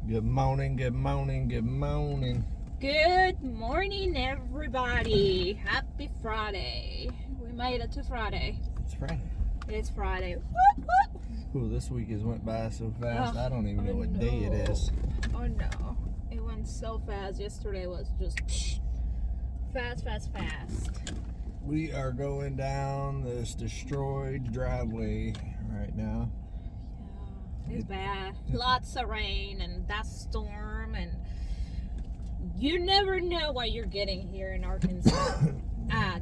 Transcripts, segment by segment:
Good morning, good morning, good morning. Good morning, everybody. Happy Friday. We made it to Friday. It's Friday. It's Friday. Whoop, whoop. Ooh, this week has went by so fast. Oh, I don't even know what day it is. Oh no. It went so fast. Yesterday was just fast. We are going down this destroyed driveway right now. Yeah, it's bad. Lots of rain and that storm, and you never know what you're getting here in Arkansas.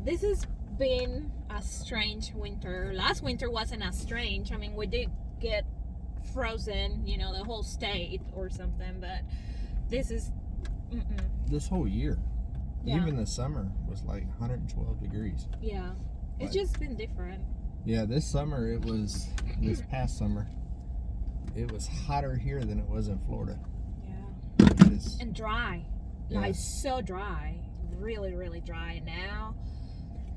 This has been a strange winter. Last winter wasn't as strange. I mean, we did get frozen, the whole state or something, but this is This whole year. Yeah. Even the summer was like 112 degrees. Yeah, it's just been different. Yeah, this past summer, it was hotter here than it was in Florida. Yeah. It's, And dry. Yeah. Like so dry. Really, really dry. And now,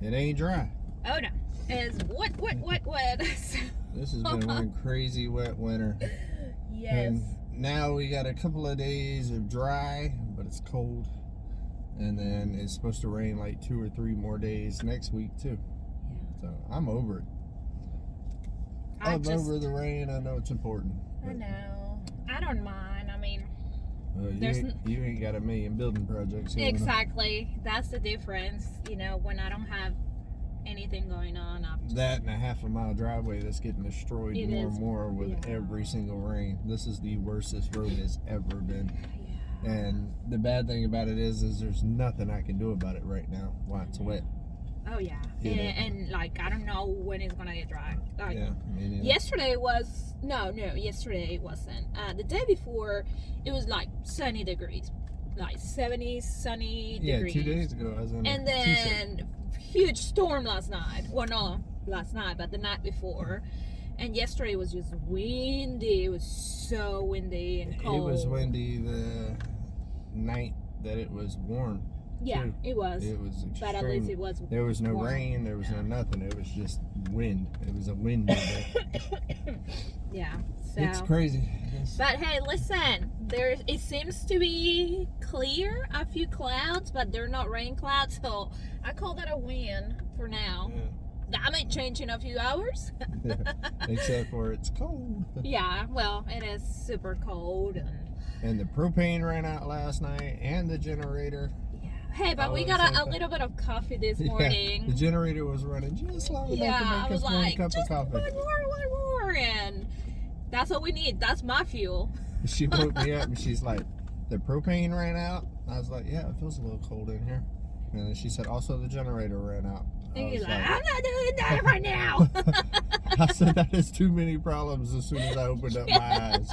it ain't dry. oh no, it's wet. This has been one crazy wet winter. Yes. And now we got a couple of days of dry, but it's cold. And then it's supposed to rain like 2 or 3 more days next week too. Yeah. So I'm over it. I'm over the rain. I know it's important. I know. I don't mind. I mean, you ain't got a million building projects going on. exactly. That's the difference. When I don't have anything going on, That and a half-a-mile driveway that's getting destroyed It more is. and more with Yeah. every single rain. This is the worst this road has ever been. Yeah. And the bad thing about it is there's nothing I can do about it right now while it's wet. Oh yeah. Yeah. And like I don't know when it's gonna get dry. Like, Yeah. Me neither. yesterday was yesterday it wasn't. The day before it was like sunny degrees, like 70 sunny degrees. 2 days ago I was in And a t-shirt. then huge storm last night. Well, no, last night, but the night before. And yesterday was just windy. It was so windy and cold. It was windy the night that it was warm. Yeah, too. it was. It was extreme. But at least it was. There was no warm. rain. There was no nothing. It was just wind. It was a windy day. Yeah. So. It's crazy. But hey, listen. It seems to be clear. A few clouds, but they're not rain clouds. So I call that a win for now. Yeah. That may change in a few hours. Except for it's cold. Yeah. Well, it is super cold And the propane ran out last night, and the generator. Yeah. Hey, but we Oh, got same a thing. little bit of coffee this Yeah, morning. the generator was running just long enough Yeah, to I make was us one like, cup of just coffee. one more, and that's what we need. That's my fuel. She woke me up and she's like, the propane ran out? I was like, yeah, it feels a little cold in here. And then she said, also the generator ran out. And I he's was like, I'm not doing that right now. I said, that is too many problems as soon as I opened up my eyes.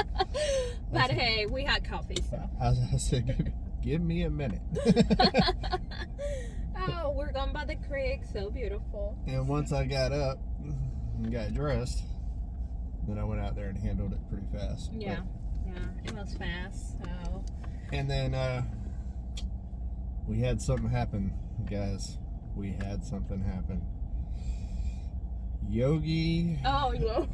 But hey, we had coffee, so. I said, give me a minute. Oh, we're going by the creek. So beautiful. And once I got up and got dressed, then I went out there and handled it pretty fast. Yeah. Yeah, it was fast, so. And then we had something happen, guys. We had something happen. Yogi. Oh, yeah.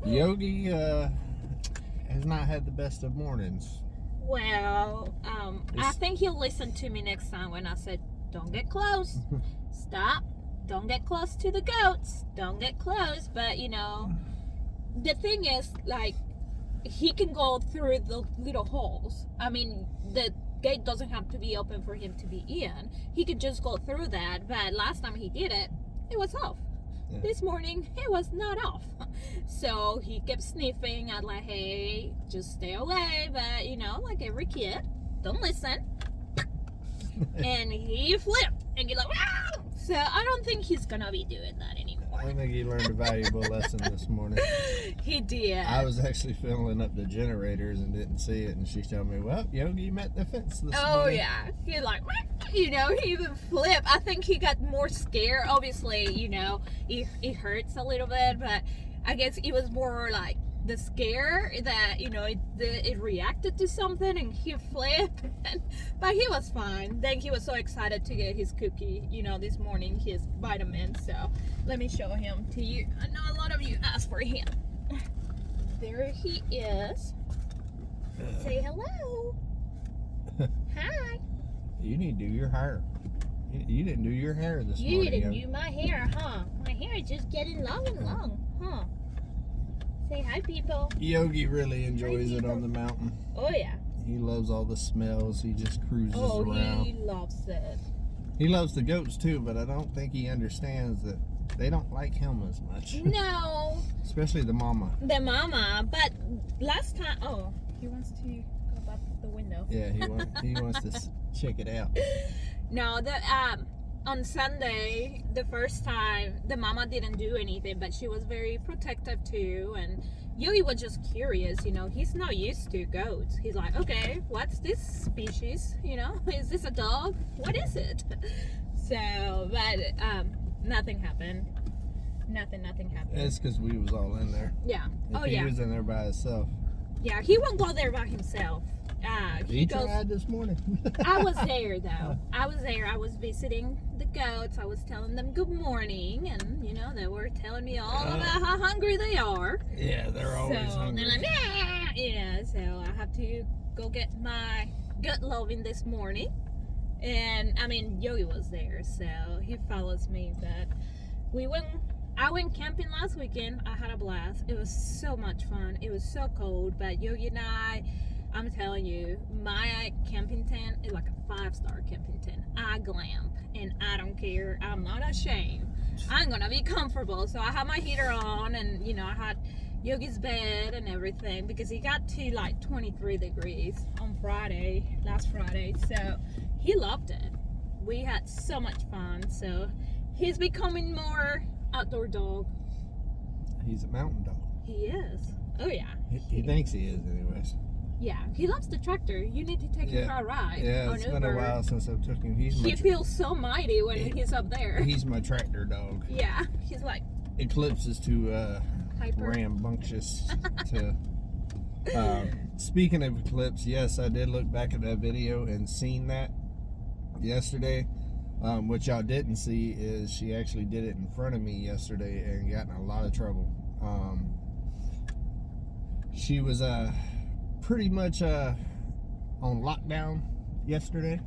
Yogi has not had the best of mornings. Well, I think he'll listen to me next time when I said, don't get close. Stop. Don't get close to the goats. Don't get close. But, the thing is, like, he can go through the little holes. I mean, the gate doesn't have to be open for him to be in. He could just go through that. But last time he did it, it was off. Yeah. This morning, it was not off. So he kept sniffing. I'd like, hey, just stay away. But, like every kid, don't listen. And he flipped. And you're like, wow! So I don't think he's going to be doing that anymore. I think he learned a valuable lesson this morning. He did. I was actually filling up the generators and didn't see it, and she told me, well, Yogi met the fence this morning. Oh, yeah. He like, he even flipped. I think he got more scared. Obviously, it hurts a little bit, but I guess it was more like the scare that, it reacted to something and he flipped. But he was fine. Then he was so excited to get his cookie, this morning, his vitamin. So let me show him to you. I know a lot of you asked for him. There he is. Say hello. Hi. You need to do your hair. You didn't do your hair this morning. You didn't do my hair, huh? My hair is just getting long and long, huh? Say hi, people. Yogi really enjoys it on the mountain. Oh, yeah. He loves all the smells. He just cruises around. He loves it. He loves the goats too, but I don't think he understands that they don't like him as much. No. Especially the mama. The mama. But last time, he wants to go back the window. Yeah, he wants to check it out. No, on Sunday, the first time, the mama didn't do anything, but she was very protective too, and Yui was just curious, you know, he's not used to goats. He's like, okay, what's this species? You know, is this a dog? What is it? So, but nothing happened. Nothing happened. It's because we was all in there. Yeah. If he was in there by himself. Yeah, he won't go there by himself. He tried this morning. I was there though. I was visiting the goats. I was telling them good morning, and you know they were telling me all about how hungry they are. Yeah, they're always hungry. They're like, you know. So I have to go get my gut loving this morning, and I mean Yogi was there, so he follows me. But I went camping last weekend. I had a blast. It was so much fun. It was so cold, but Yogi and I'm telling you, my camping tent is like a 5-star camping tent. I glamp, and I don't care. I'm not ashamed. I'm gonna be comfortable. So I had my heater on, and you know, I had Yogi's bed and everything because he got to like 23 degrees on last Friday. So he loved it. We had so much fun. So he's becoming more outdoor dog. He's a mountain dog. He is. Oh yeah. He thinks he is, anyways. Yeah, he loves the tractor. You need to take him for a ride. Yeah, it's been a while since I've took him. He feels so mighty when he's up there. He's my tractor dog. Yeah, he's like... Eclipse is too rambunctious to... speaking of Eclipse, yes, I did look back at that video and seen that yesterday. What y'all didn't see is she actually did it in front of me yesterday and got in a lot of trouble. She was... pretty much on lockdown yesterday.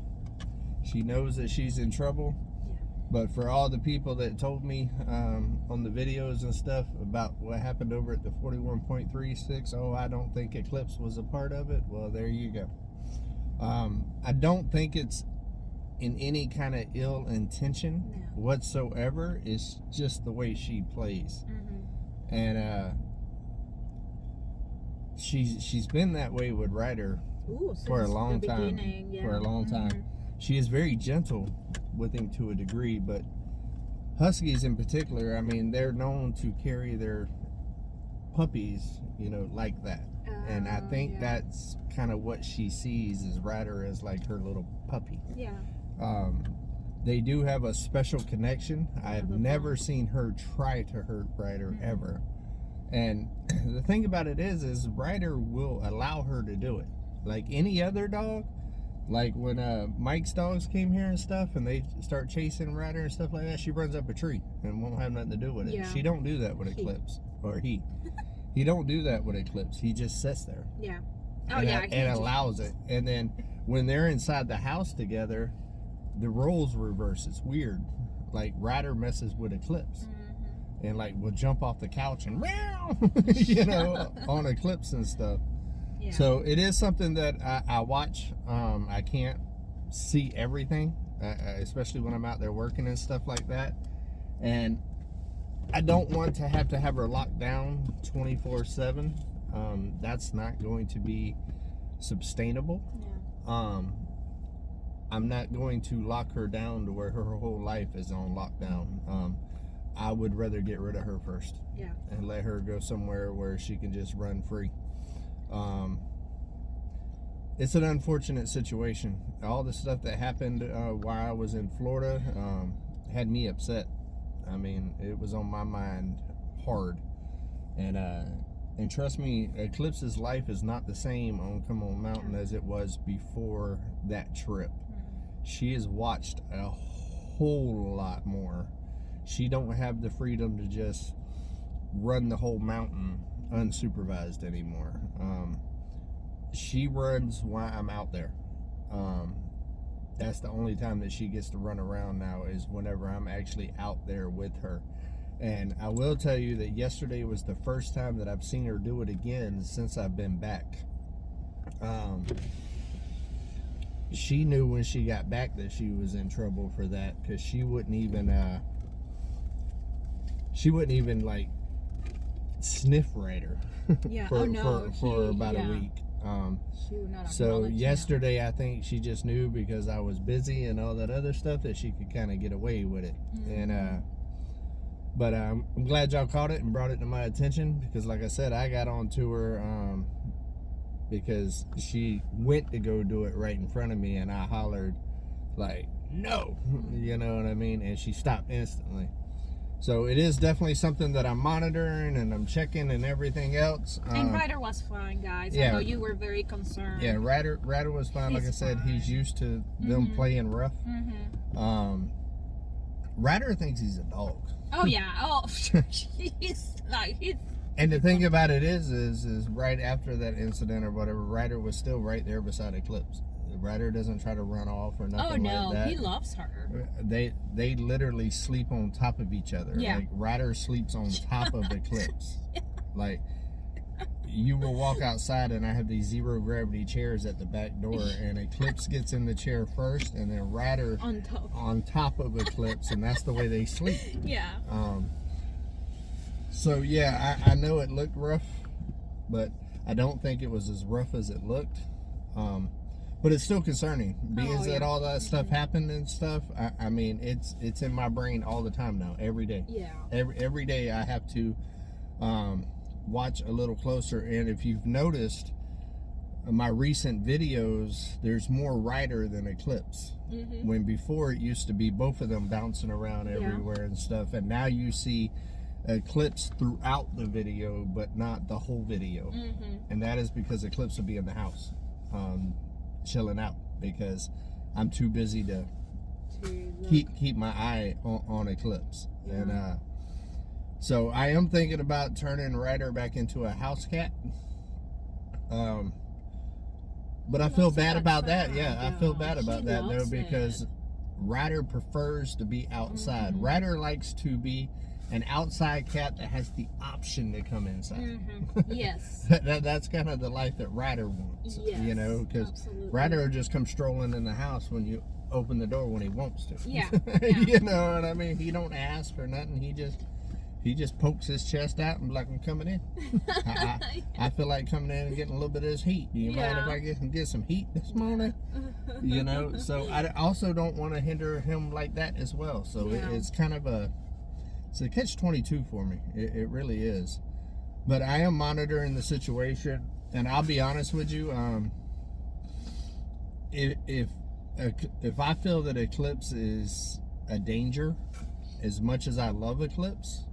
She knows that she's in trouble. Yeah. But for all the people that told me on the videos and stuff about what happened over at the 41.36, I don't think Eclipse was a part of it. Well, there you go. I don't think it's in any kind of ill intention whatsoever. It's just the way she plays. Mm-hmm. And she's been that way with Ryder for a long time. Yeah. For a long time. Mm-hmm. She is very gentle with him to a degree, but Huskies in particular, I mean, they're known to carry their puppies, you know, like that. And I think that's kind of what she sees is Ryder as like her little puppy. Yeah. They do have a special connection. I've never seen her try to hurt Ryder ever. And the thing about it is Ryder will allow her to do it. Like any other dog, like when Mike's dogs came here and stuff, and they start chasing Ryder and stuff like that, she runs up a tree and won't have nothing to do with it. Yeah. She don't do that with Eclipse, or he. He don't do that with Eclipse. He just sits there. Yeah. And allows it. And then when they're inside the house together, the roles reverse. It's weird. Like Ryder messes with Eclipse. And like will jump off the couch and you know, on Eclipse and stuff. Yeah. So it is something that I watch. I can't see everything, especially when I'm out there working and stuff like that. And I don't want to have her locked down 24/7. That's not going to be sustainable. Yeah. I'm not going to lock her down to where her whole life is on lockdown. I would rather get rid of her first. Yeah. And let her go somewhere where she can just run free. It's an unfortunate situation. All the stuff that happened while I was in Florida had me upset. I mean, it was on my mind hard. And trust me, Eclipse's life is not the same on Come On Mountain as it was before that trip. She has watched a whole lot more. She don't have the freedom to just run the whole mountain unsupervised anymore. she runs while I'm out there. That's the only time that she gets to run around now, is whenever I'm actually out there with her. And I will tell you that yesterday was the first time that I've seen her do it again since I've been back. She knew when she got back that she was in trouble for that, because she wouldn't even like sniff Ryder Yeah. for She, about yeah. a week. She would not So acknowledge yesterday, I think she just knew, because I was busy and all that other stuff, that she could kind of get away with it. And but I'm glad y'all caught it and brought it to my attention, because like I said, I got on to her because she went to go do it right in front of me, and I hollered like, no, you know what I mean? And she stopped instantly. So it is definitely something that I'm monitoring and I'm checking and everything else. And Ryder was fine, guys. Yeah. I know you were very concerned. Yeah, Ryder was fine. Like I said, he's used to them playing rough. Ryder thinks he's a dog. Oh yeah. Oh, he's. And the thing about it is right after that incident or whatever, Ryder was still right there beside Eclipse. Ryder doesn't try to run off or nothing like that. He loves her. They literally sleep on top of each other. Yeah. Like Ryder sleeps on top of Eclipse. Like, you will walk outside and I have these zero gravity chairs at the back door, and Eclipse gets in the chair first, and then Ryder on top of Eclipse, and that's the way they sleep. Yeah. So yeah, I know it looked rough, but I don't think it was as rough as it looked. But it's still concerning, because that all that stuff happened and stuff. I mean, it's in my brain all the time now, every day. Yeah. Every day I have to watch a little closer. And if you've noticed my recent videos, there's more Ryder than Eclipse. When before it used to be both of them bouncing around everywhere and stuff, and now you see Eclipse throughout the video, but not the whole video. And that is because Eclipse will be in the house chilling out, because I'm too busy to keep my eye on Eclipse. And so I am thinking about turning Ryder back into a house cat. But I feel bad about that. Yeah, I feel bad about that though, because Ryder prefers to be outside. Ryder likes to be an outside cat that has the option to come inside. Yes. That's kind of the life that Ryder wants. Yes, you know, because Ryder will just come strolling in the house when you open the door when he wants to. Yeah. You know what I mean? He don't ask or nothing. He just pokes his chest out and be like, I'm coming in. I feel like coming in and getting a little bit of this heat. Do you mind if I get some heat this morning? You know, so I also don't want to hinder him like that as well. So it's kind of it's a catch-22 for me. It really is. But I am monitoring the situation, and I'll be honest with you. If I feel that Eclipse is a danger, as much as I love Eclipse,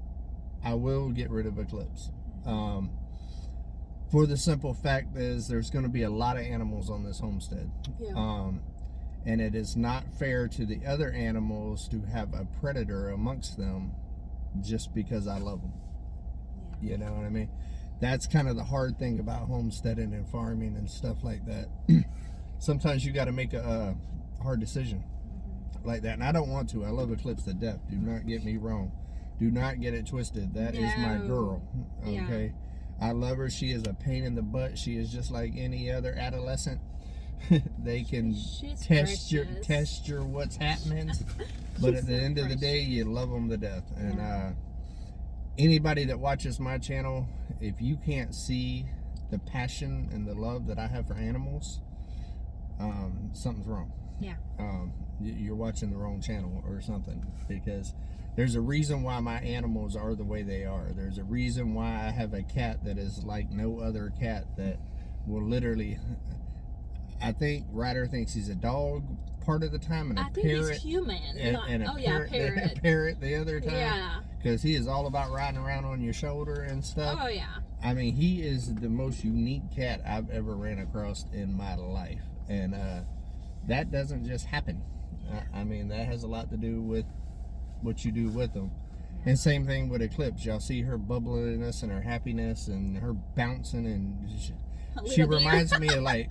I will get rid of Eclipse. For the simple fact is, there's going to be a lot of animals on this homestead. And it is not fair to the other animals to have a predator amongst them just because I love them. You know what I mean? That's kind of the hard thing about homesteading and farming and stuff like that. Sometimes you got to make a hard decision like that. And I don't want to. I love Eclipse to death. Do not get me wrong. Do not get it twisted. That is my girl. Okay? I love her. She is a pain in the butt. She is just like any other adolescent. They can test your what's happening, but at the end of the day, you love them to death. And anybody that watches my channel, if you can't see the passion and the love that I have for animals, something's wrong. You're watching the wrong channel or something, because there's a reason why my animals are the way they are. There's a reason why I have a cat that is like no other cat, that will literally, I think Ryder thinks he's a dog part of the time, and a parrot. I think he's human. And a parrot the other time. Because he is all about riding around on your shoulder and stuff. I mean, he is the most unique cat I've ever ran across in my life. And that doesn't just happen. I mean, that has a lot to do with what you do with them. And same thing with Eclipse. Y'all see her bubbliness and her happiness and her bouncing, and She reminds me of like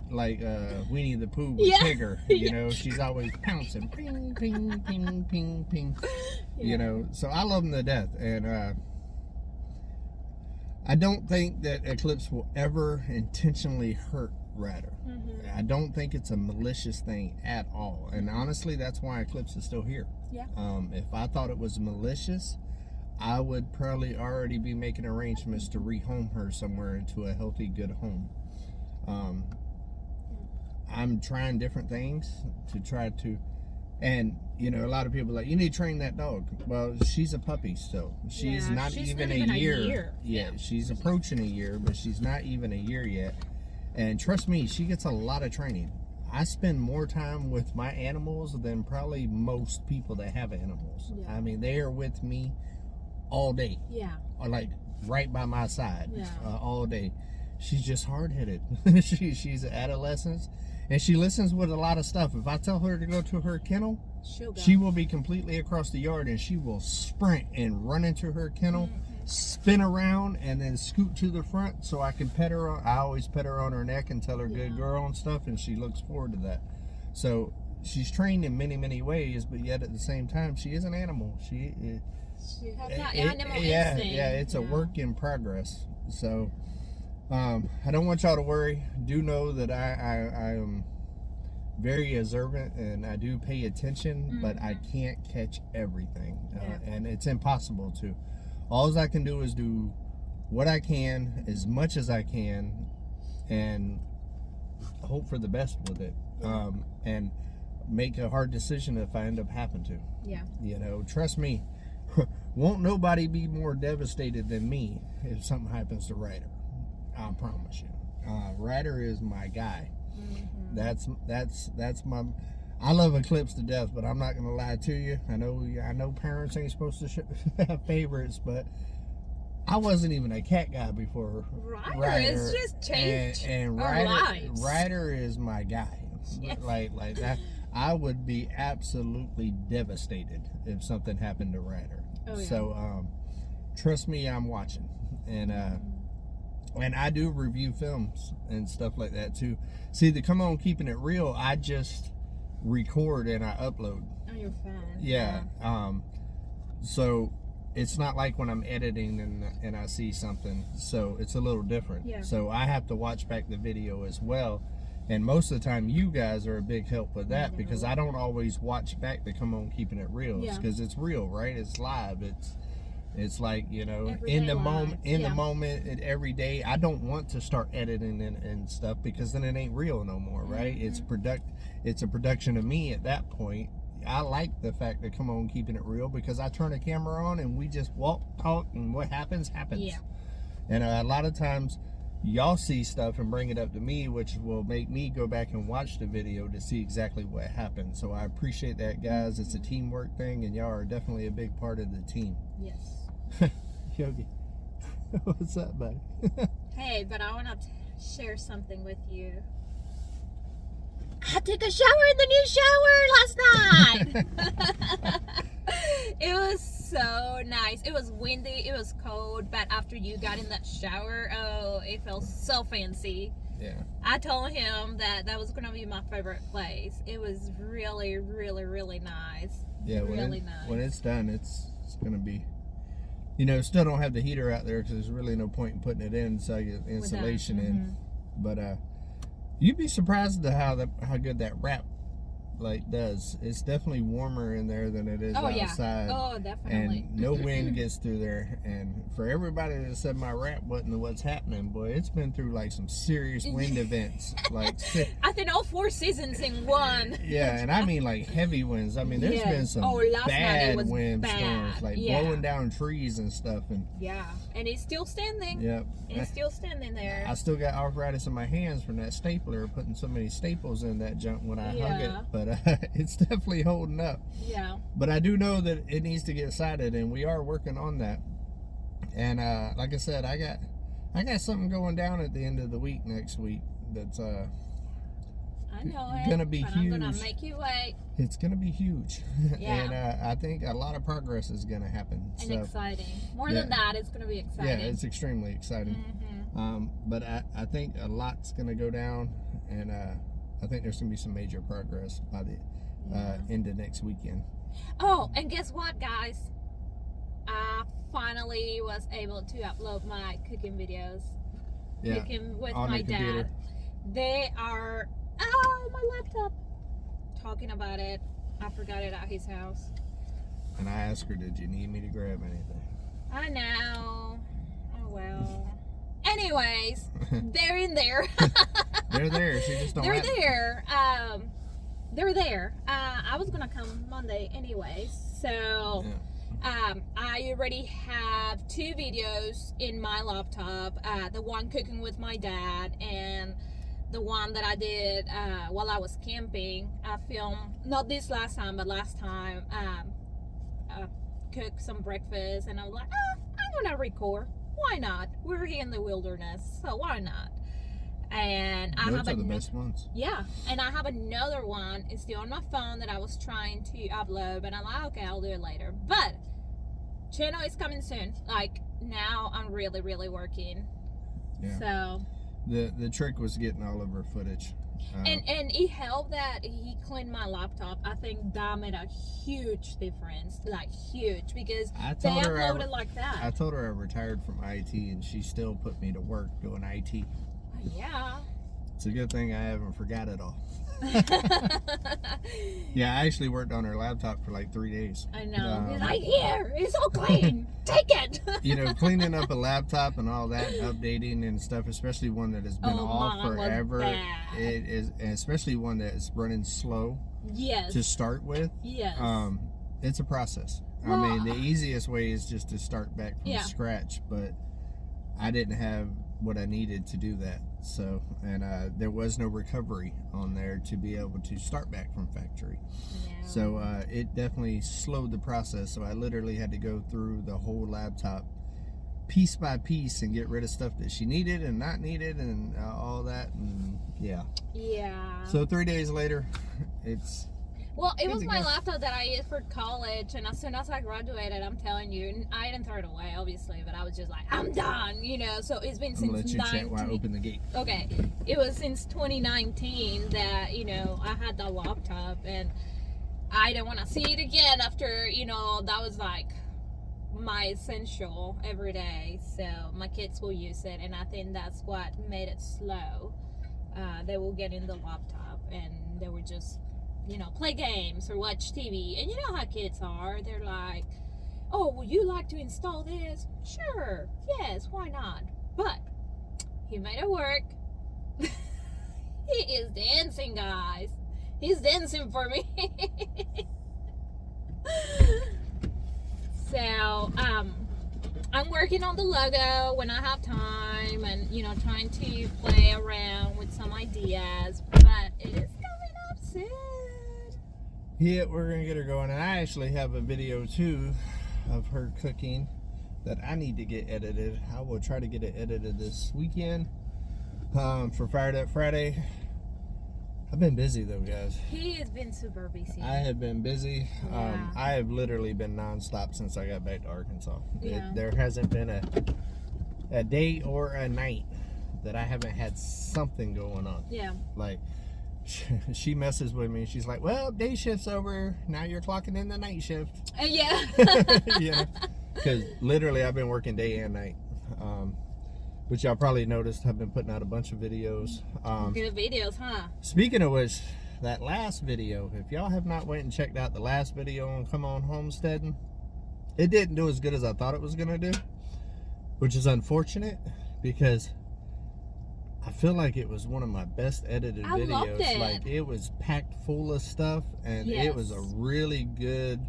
Winnie the Pooh with Tigger. You know, she's always pouncing, ping, ping, ping, ping, ping. You know, so I love them to death, and I don't think that Eclipse will ever intentionally hurt Ryder. I don't think it's a malicious thing at all, and honestly, that's why Eclipse is still here. Yeah. If I thought it was malicious, I would probably already be making arrangements to rehome her somewhere into a healthy, good home. I'm trying different things to try to, and you know, a lot of people are like, you need to train that dog. Well, she's a puppy still. She's not even a year. Yeah, she's approaching a year, but she's not even a year yet. And trust me, she gets a lot of training. I spend more time with my animals than probably most people that have animals. Yeah. I mean, they are with me all day. Yeah. Or like right by my side all day. She's just hard-headed. She's an adolescent, and she listens with a lot of stuff. If I tell her to go to her kennel, she will be completely across the yard, and she will sprint and run into her kennel, spin around, and then scoot to the front so I can pet her. I always pet her on her neck and tell her good girl and stuff, and she looks forward to that. So she's trained in many, many ways, but yet at the same time, she is an animal. She has that animal instinct. Yeah, it's a work in progress. So I don't want y'all to worry. Do know that I am very observant and I do pay attention, but I can't catch everything, and it's impossible to. All I can do is do what I can, as much as I can, and hope for the best with it, and make a hard decision if I end up having to. Yeah. You know, trust me, won't nobody be more devastated than me if something happens to Ryder. I promise you. Ryder is my guy. That's my. I love Eclipse to death, but I'm not gonna lie to you. I know parents ain't supposed to have favorites, but I wasn't even a cat guy before Ryder. It's just changed and our lives. Ryder is my guy. Yes. Like that. I would be absolutely devastated if something happened to Ryder. Oh, yeah. So trust me, I'm watching, and I do review films and stuff like that too. See, the Come On Keeping It Real, I just record and I upload. Oh, you're fan. Yeah. So it's not like when I'm editing and I see something. So it's a little different. Yeah. So I have to watch back the video as well. And most of the time, you guys are a big help with that because I don't always watch back the Come On Keeping It Real because it's real, right? It's live. It's like, you know, everyday in the life. moment, every day. I don't want to start editing and stuff because then it ain't real no more, right? It's a production of me at that point. I like the fact that Come On Keeping It Real because I turn the camera on and we just walk, talk, and what happens. Yeah. And a lot of times y'all see stuff and bring it up to me, which will make me go back and watch the video to see exactly what happened. So I appreciate that, guys. It's a teamwork thing, and y'all are definitely a big part of the team. Yes. Yogi, what's up, buddy? Hey, but I want to share something with you. I took a shower in the new shower last night. It was so nice. It was windy, it was cold, but after you got in that shower, oh, it felt so fancy. Yeah. I told him that was going to be my favorite place. It was really, really, really nice. Yeah, really nice. When it's done, it's going to be, you know, still don't have the heater out there because there's really no point in putting it in, so I get insulation in. But you'd be surprised at how good that wrap does. It's definitely warmer in there than it is outside. Oh, definitely. And no wind gets through there. And for everybody that said my wrap wasn't what's happening, boy, it's been through like some serious wind events. I think all 4 seasons in one. Yeah, and I mean like heavy winds. I mean, there's been some bad windstorms, blowing down trees and stuff. And and it's still standing. Yep. It's still standing there. I still got arthritis in my hands from that stapler, putting so many staples in that junk when I hung it. But it's definitely holding up. Yeah. But I do know that it needs to get sided, and we are working on that. And like I said, I got something going down at the end of the week next week that's I know gonna be huge. I'm gonna make you wait. It's gonna be huge. Yeah. And I think a lot of progress is gonna happen. And exciting. More than that, it's gonna be exciting. Yeah, it's extremely exciting. But I think a lot's going to go down, and I think there's going to be some major progress by the end of next weekend. Oh, and guess what, guys? I finally was able to upload my cooking videos. Yeah, cooking with on my the computer. dad. They are, oh, my laptop. Talking about it. I forgot it at his house. And I asked her, did you need me to grab anything? I know. Oh, well. Anyways, they're in there. They're there. She just don't They're have there. They're there. I was going to come Monday anyway. So, I already have 2 videos in my laptop. The one cooking with my dad and the one that I did while I was camping. I filmed, not this last time, but last time, cooked some breakfast, and I was like, I'm gonna record. Why not? We're here in the wilderness, so why not? And I have the best ones. Yeah, and I have another one. It's still on my phone that I was trying to upload, but I'm like, okay, I'll do it later. But channel is coming soon. Like, now I'm really working. Yeah. So the trick was getting all of her footage. And it helped that he cleaned my laptop. I think that made a huge difference, like huge, because they uploaded like that. I told her I retired from IT, and she still put me to work doing IT. Yeah. It's a good thing I haven't forgot it all. Yeah, I actually worked on her laptop for like 3 days. I know. He's like, here, it's all clean. Take it. You know, cleaning up a laptop and all that, updating and stuff, especially one that has been off forever. It is, and especially one that is running slow. Yes. To start with. Yes. It's a process. Well, I mean, the easiest way is just to start back from scratch, but I didn't have what I needed to do that. So, and there was no recovery on there to be able to start back from factory. Yeah. So it definitely slowed the process. So I literally had to go through the whole laptop piece by piece and get rid of stuff that she needed and not needed and all that. And yeah. So 3 days later, it's... Well, it was my laptop that I used for college, and as soon as I graduated, I'm telling you, I didn't throw it away, obviously, but I was just like, I'm done, you know. So it's been since 2019. Let you check while I open the gate. Okay, it was since 2019 that, you know, I had that laptop, and I didn't want to see it again after, you know, that was like my essential every day. So my kids will use it, and I think that's what made it slow. They will get in the laptop, and they would just, you know, play games or watch TV. And you know how kids are. They're like, oh, would you like to install this? Sure. Yes, why not? But he made it work. He is dancing, guys. He's dancing for me. So, I'm working on the logo when I have time, and, you know, trying to play around with some ideas. But it is coming up soon. Yeah, we're gonna get her going, and I actually have a video too of her cooking that I need to get edited. I will try to get it edited this weekend for Fired Up Friday. I've been busy though, guys. He has been super busy. I have been busy. Yeah. I have literally been nonstop since I got back to Arkansas. Yeah. There hasn't been a day or a night that I haven't had something going on. Yeah. Like, she messes with me. She's like, well, day shift's over. Now you're clocking in the night shift. Yeah. Yeah. Because literally I've been working day and night. Which y'all probably noticed I've been putting out a bunch of videos. Good videos, huh? Speaking of which, that last video, if y'all have not went and checked out the last video on Come On Homesteading, it didn't do as good as I thought it was going to do. Which is unfortunate because I feel like it was one of my best edited videos. Loved it. Like, it was packed full of stuff, and it was a really good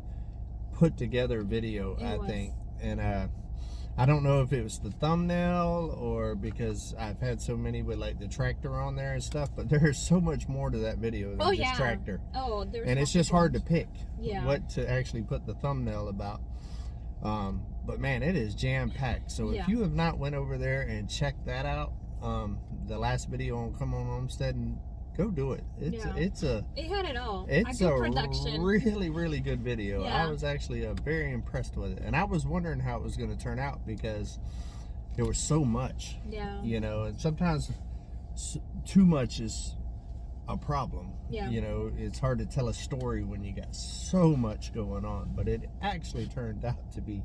put together video, I think. And I don't know if it was the thumbnail or because I've had so many with like the tractor on there and stuff, but there's so much more to that video than just tractor. Oh, there's and it's just hard to pick what to actually put the thumbnail about. But man, it is jam packed. So if you have not went over there and checked that out, the last video on Come On Homesteading, go do it. It had it all. It's a really good video. I was actually very impressed with it, and I was wondering how it was going to turn out because there was so much. Yeah. You know, and sometimes too much is a problem. Yeah. You know, it's hard to tell a story when you got so much going on, but it actually turned out to be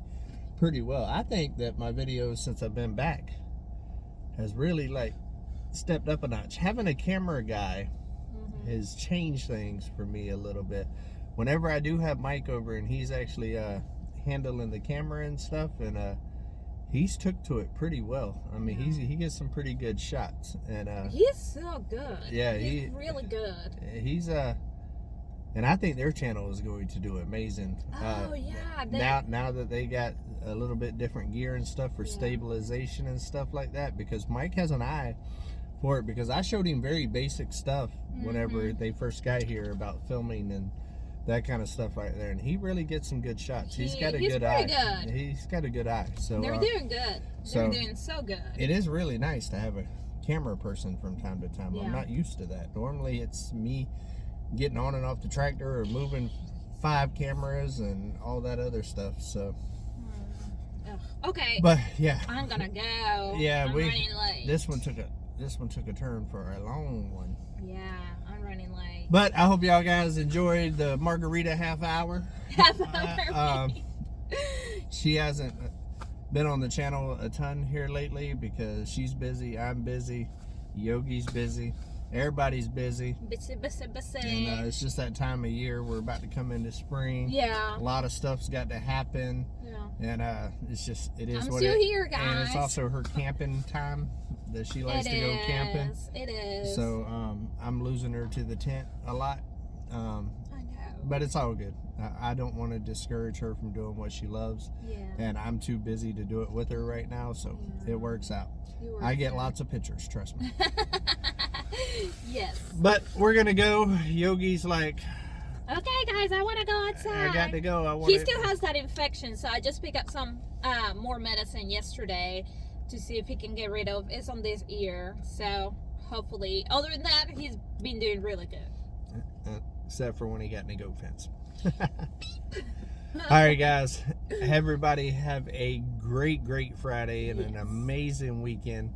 pretty well. I think that my videos since I've been back has really like stepped up a notch. Having a camera guy has changed things for me a little bit. Whenever I do have Mike over and he's actually handling the camera and stuff, and he's took to it pretty well. I mean, he gets some pretty good shots, and he's so good. Yeah, he's really good. He's and I think their channel is going to do amazing. Oh yeah. Now that they got a little bit different gear and stuff for stabilization and stuff like that, because Mike has an eye for it, because I showed him very basic stuff whenever they first got here about filming and that kind of stuff right there, and he really gets some good shots. He's got a good eye. Good. He's got a good eye. So they're doing good. They're doing so good. It is really nice to have a camera person from time to time. Yeah. I'm not used to that. Normally it's me getting on and off the tractor or moving 5 cameras and all that other stuff. So okay, but yeah, I'm gonna go. Yeah, I'm running late. This one took a turn for a long one. Yeah, I'm running late. But I hope y'all guys enjoyed the margarita half hour. She hasn't been on the channel a ton here lately because she's busy, I'm busy, Yogi's busy, everybody's busy. Busy. And it's just that time of year. We're about to come into spring. Yeah. A lot of stuff's got to happen. Yeah. And it is I'm what still it is. here, guys. And it's also her camping time that she likes to go camping. It is. So I'm losing her to the tent a lot. I know. But it's all good. I don't want to discourage her from doing what she loves. Yeah. And I'm too busy to do it with her right now, so it works out. I get lots of pictures, trust me. Yes. But we're going to go. Yogi's like, okay, guys, I want to go outside. I got to go. He still has that infection, so I just picked up some more medicine yesterday to see if he can get rid of. It's on this ear, so hopefully. Other than that, he's been doing really good. Except for when he got in a goat fence. All right, guys. Everybody have a great Friday and an amazing weekend.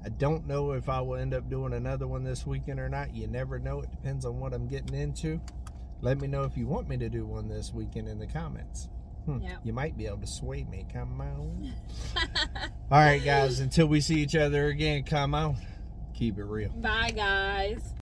I don't know if I will end up doing another one this weekend or not. You never know. It depends on what I'm getting into. Let me know if you want me to do one this weekend in the comments. Yep. You might be able to sway me. Come on. All right, guys. Until we see each other again, come on. Keep it real. Bye, guys.